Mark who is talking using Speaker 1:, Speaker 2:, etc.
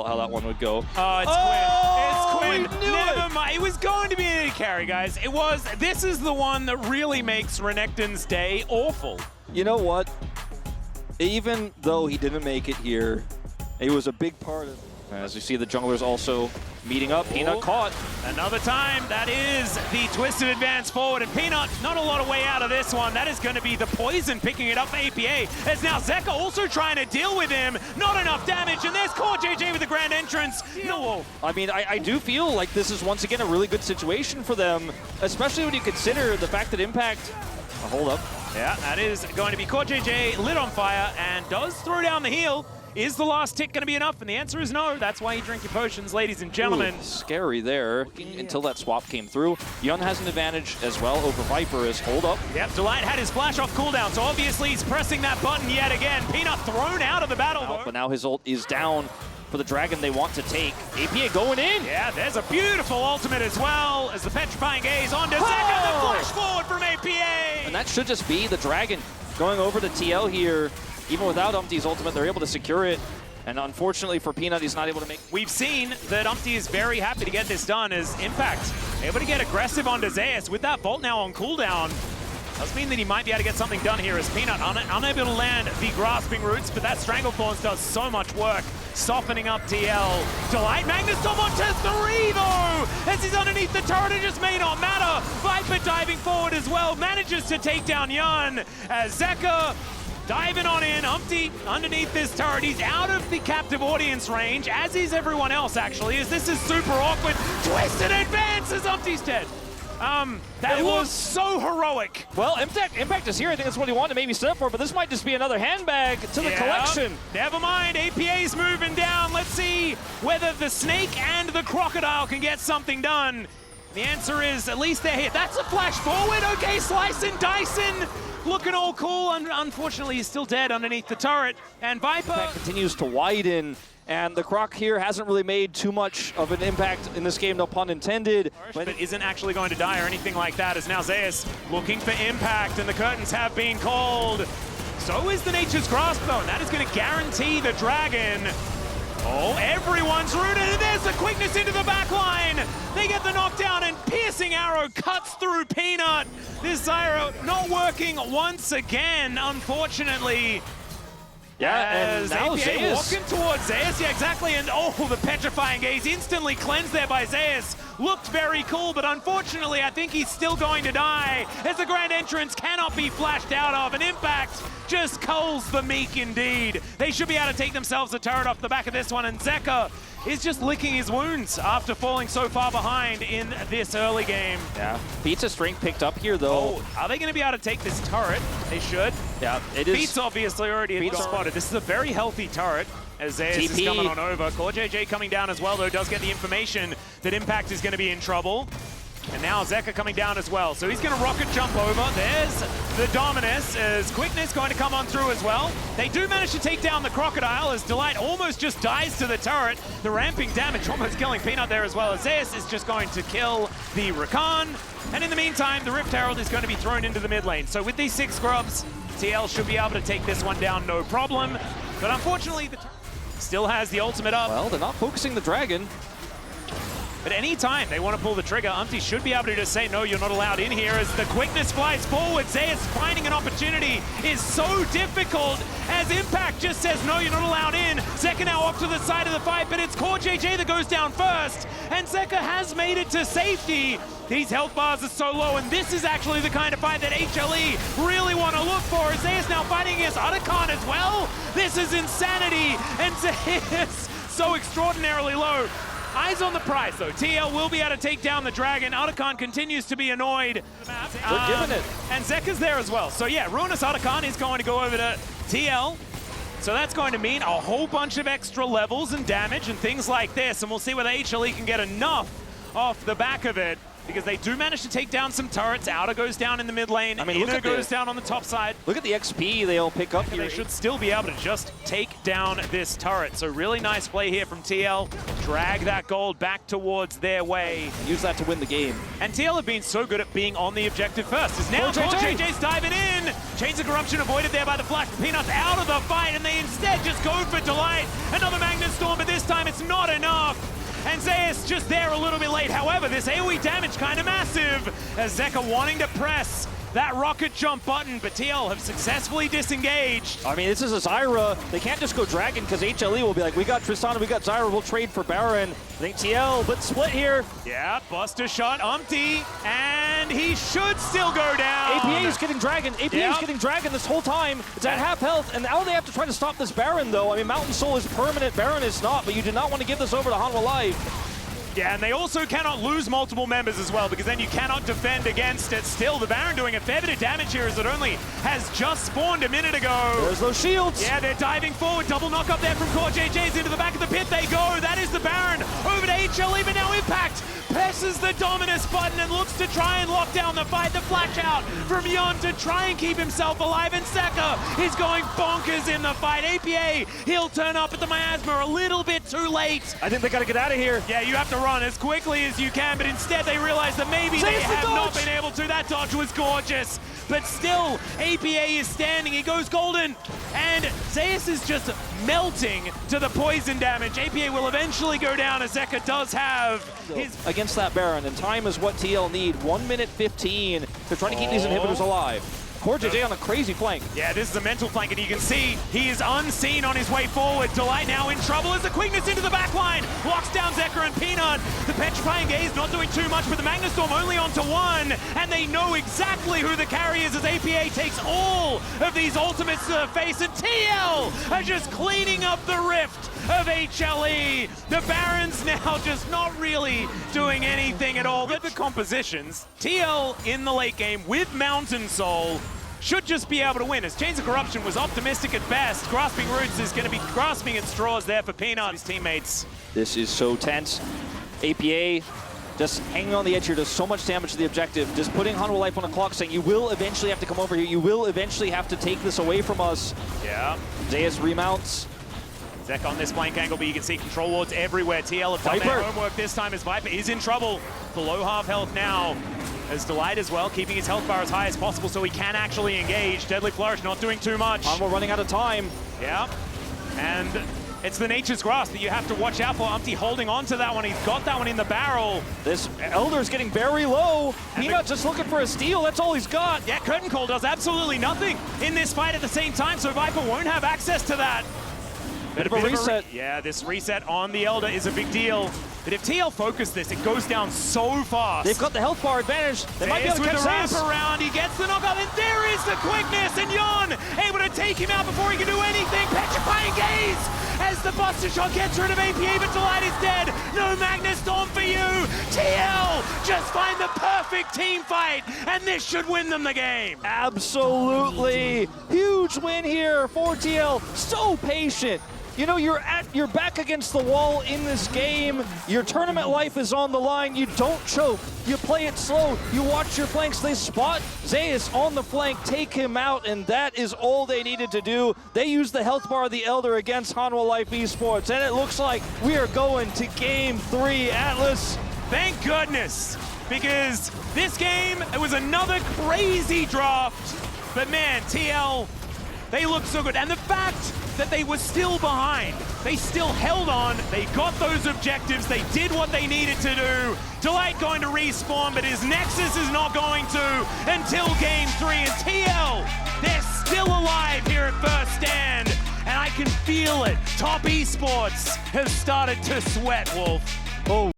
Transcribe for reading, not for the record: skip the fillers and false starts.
Speaker 1: how that one would go.
Speaker 2: Oh, it's Quinn. It's Quinn.
Speaker 1: Never
Speaker 2: mind. It was going to be an AD carry, guys. It was. This is the one that really makes Renekton's day awful.
Speaker 1: You know what? Even though he didn't make it here, he was a big part of it. As you see, the junglers also meeting up. Peanut caught.
Speaker 2: Another time. That is the twisted advance forward. And Peanut, not a lot of way out of this one. That is going to be the poison picking it up for APA. As now Zeka also trying to deal with him. Not enough damage. And there's KazaLoLLCShighlights with the grand entrance. No.
Speaker 1: I mean, I do feel like this is once again a really good situation for them, especially when you consider the fact that Impact... hold up.
Speaker 2: Yeah, that is going to be KazaLoLLCShighlights lit on fire and does throw down the heal. Is the last tick going to be enough? And the answer is no. That's why you drink your potions, ladies and gentlemen.
Speaker 1: Ooh, scary there. Until that swap came through. Yun has an advantage as well over Viper as hold up.
Speaker 2: Yep, Delight had his flash off cooldown, so obviously he's pressing that button yet again. Peanut thrown out of the battle, though.
Speaker 1: But now his ult is down for the dragon they want to take. APA going in.
Speaker 2: Yeah, there's a beautiful ultimate as well as the petrifying gaze onto Zeka. The flash forward from APA.
Speaker 1: And that should just be the dragon going over to TL here. Even without Umpty's ultimate, they're able to secure it. And unfortunately for Peanut, he's not able to make...
Speaker 2: We've seen that Umpty is very happy to get this done as Impact able to get aggressive onto Zeus with that Bolt now on cooldown. Does mean that he might be able to get something done here as Peanut unable to land the grasping roots, but that Stranglethorns does so much work, softening up TL. Delight Magnus Storm onto 3 though, as he's underneath the turret, it just may not matter. Viper diving forward as well, manages to take down Yun as Zeka diving on in. Umpty underneath this turret. He's out of the captive audience range, as is everyone else, actually, as this is super awkward. Twisted advance as Umpty's dead. That was so heroic.
Speaker 1: Well, Impact is here. I think that's what he wanted to maybe set up for, but this might just be another handbag to the collection.
Speaker 2: Never mind. APA's moving down. Let's see whether the snake and the crocodile can get something done. The answer is at least they're hit. That's a flash forward. Okay, Slice and Dyson looking all cool. Unfortunately, he's still dead underneath the turret. And Viper
Speaker 1: continues to widen. And the Croc here hasn't really made too much of an impact in this game, no pun intended.
Speaker 2: But isn't actually going to die or anything like that, as now Zeus looking for impact, and the curtains have been called. So is the Nature's Grasp, though, and that is going to guarantee the dragon. Oh, everyone's rooted, and there's the quickness into the back line. They get the knockdown, and piercing arrow cuts through Peanut. This Zyro not working once again, unfortunately.
Speaker 1: Yeah, and now
Speaker 2: APA
Speaker 1: Zeus
Speaker 2: walking towards Zeus, yeah, exactly, and oh, the petrifying gaze instantly cleansed there by Zeus. Looked very cool, but unfortunately, I think he's still going to die, as the grand entrance cannot be flashed out of, and Impact just culls the meek indeed. They should be able to take themselves a turret off the back of this one, and Zeka is just licking his wounds after falling so far behind in this early game.
Speaker 1: Yeah, Pizza strength picked up here, though.
Speaker 2: Oh, are they going to be able to take this turret? They should.
Speaker 1: Yeah, it is.
Speaker 2: Pete's obviously already spotted. This is a very healthy turret as Zeus is coming on over. KazaLoLLCShighlights coming down as well, though, does get the information that Impact is going to be in trouble. And now Zeka coming down as well. So he's going to rocket jump over. There's the Dominus as Quickness going to come on through as well. They do manage to take down the Crocodile as Delight almost just dies to the turret. The ramping damage almost killing Peanut there as well, as Zeus is just going to kill the Rakan. And in the meantime, the Rift Herald is going to be thrown into the mid lane. So with these 6 scrubs, TL should be able to take this one down no problem. But unfortunately, the still has the ultimate up.
Speaker 1: Well, they're not focusing the dragon.
Speaker 2: But any time they want to pull the trigger, Umpty should be able to just say, no, you're not allowed in here, as the quickness flies forward. Zeus finding an opportunity is so difficult, as Impact just says, no, you're not allowed in. Zeka now off to the side of the fight, but it's KazaLoLLCShighlights that goes down first, and Zeka has made it to safety. These health bars are so low, and this is actually the kind of fight that HLE really want to look for, as Zeus now fighting against Otacon as well. This is insanity, and Zeus so extraordinarily low. Eyes on the prize, though. TL will be able to take down the dragon. Otacon continues to be annoyed.
Speaker 1: They're giving it.
Speaker 2: And Zeka's there as well. So yeah, Ruinous Otacon is going to go over to TL. So that's going to mean a whole bunch of extra levels and damage and things like this. And we'll see whether HLE can get enough off the back of it, because they do manage to take down some turrets. Outer goes down in the mid lane. Inner goes down on the top side.
Speaker 1: Look at the XP they'll pick up here.
Speaker 2: They should still be able to just take down this turret. So really nice play here from TL. Drag that gold back towards their way.
Speaker 1: Use that to win the game.
Speaker 2: And TL have been so good at being on the objective first. As now KazaLoLLCShighlights diving in. Chains of Corruption avoided there by the flash. Peanuts out of the fight, and they instead just go for Delight. Another Magnet Storm, but this time it's not enough. And Zeus just there a little bit late. However, this AoE damage kind of massive, as Zeka wanting to press that rocket jump button, but TL have successfully disengaged.
Speaker 1: I mean, this is a Zyra. They can't just go Dragon because HLE will be like, we got Tristana, we got Zyra, we'll trade for Baron. I think TL, but split here.
Speaker 2: Yeah, Buster shot Umpty, and he should still go down.
Speaker 1: APA is getting Dragon. APA is getting Dragon this whole time. It's at half health, and now they have to try to stop this Baron, though. I mean, Mountain Soul is permanent, Baron is not, but you do not want to give this over to Hanwha Life.
Speaker 2: Yeah, and they also cannot lose multiple members as well, because then you cannot defend against it. Still, the Baron doing a fair bit of damage here as it only has just spawned a minute ago.
Speaker 1: There's those shields.
Speaker 2: Yeah, they're diving forward. Double knock up there from Core JJ's into the back of the pit. They go. That is the Baron. Over to HLE, but now Impact presses the Dominus button and looks to try and lock down the fight. The flash out from Yon to try and keep himself alive. And Seka is going bonkers in the fight. APA, he'll turn up at the miasma a little bit too late.
Speaker 1: I think they got to get out of here.
Speaker 2: Yeah, you have to run as quickly as you can, but instead they realize that maybe they have not been able to. That dodge was gorgeous, but still, APA is standing. He goes golden, and Zeus is just melting to the poison damage. APA will eventually go down, as Zeka does have his...
Speaker 1: Against that Baron, and time is what TL need. 1 minute 15 to try to keep these inhibitors alive. Core JJ on a crazy flank.
Speaker 2: Yeah, this is a mental flank, and you can see he is unseen on his way forward. Delight now in trouble as the quickness into the back line locks down Zeka and Peanut. The Petrifying Gaze not doing too much, but the Magnet Storm only onto one, and they know exactly who the carry is as APA takes all of these ultimates to the face, and TL are just cleaning up the rift of HLE. The Barons now just not really doing anything at all. With the compositions, TL in the late game with Mountain Soul should just be able to win, as Chains of Corruption was optimistic at best. Grasping Roots is going to be grasping at straws there for Peanut. His teammates.
Speaker 1: This is so tense. APA just hanging on the edge here, does so much damage to the objective. Just putting Hanwha Life on the clock, saying you will eventually have to come over here. You will eventually have to take this away from us.
Speaker 2: Yeah.
Speaker 1: Zeus remounts.
Speaker 2: Zek on this flank angle, but you can see control wards everywhere. TL have done their homework this time as Viper is in trouble. Below half health now. As Delight as well, keeping his health bar as high as possible so he can actually engage. Deadly Flourish not doing too much.
Speaker 1: Hanwha running out of time.
Speaker 2: Yeah, and it's the Nature's Grasp that you have to watch out for. Umpty holding on to that one. He's got that one in the barrel.
Speaker 1: This Elder's getting very low. Peanut just looking for a steal. That's all he's got.
Speaker 2: Yeah, Curtain Call does absolutely nothing in this fight at the same time, so Viper won't have access to that.
Speaker 1: Bit of a reset.
Speaker 2: Yeah, this reset on the Elder is a big deal. But if TL focus this, it goes down so fast.
Speaker 1: They've got the health bar advantage. They might be able to catch
Speaker 2: wrap around. He gets the knockout, and there is the quickness. And Yon able to take him out before he can do anything. Petrifying Gaze as the Buster Shot gets rid of APA, but Delight is dead. No Magnet Storm for you. TL just find the perfect team fight, and this should win them the game.
Speaker 1: Absolutely. Huge win here for TL. So patient. You know, you're back against the wall in this game. Your tournament life is on the line. You don't choke. You play it slow. You watch your flanks. They spot Zeus on the flank, take him out, and that is all they needed to do. They used the health bar of the Elder against Hanwha Life Esports, and it looks like we are going to Game 3, Atlas.
Speaker 2: Thank goodness, because this game, it was another crazy draft. But man, TL, they look so good. And the fact that they were still behind, they still held on, they got those objectives, they did what they needed to do. Delight going to respawn, but his Nexus is not going to until Game 3. And TL, they're still alive here at First Stand. And I can feel it. Top Esports has started to sweat, Wolf.
Speaker 1: Oh.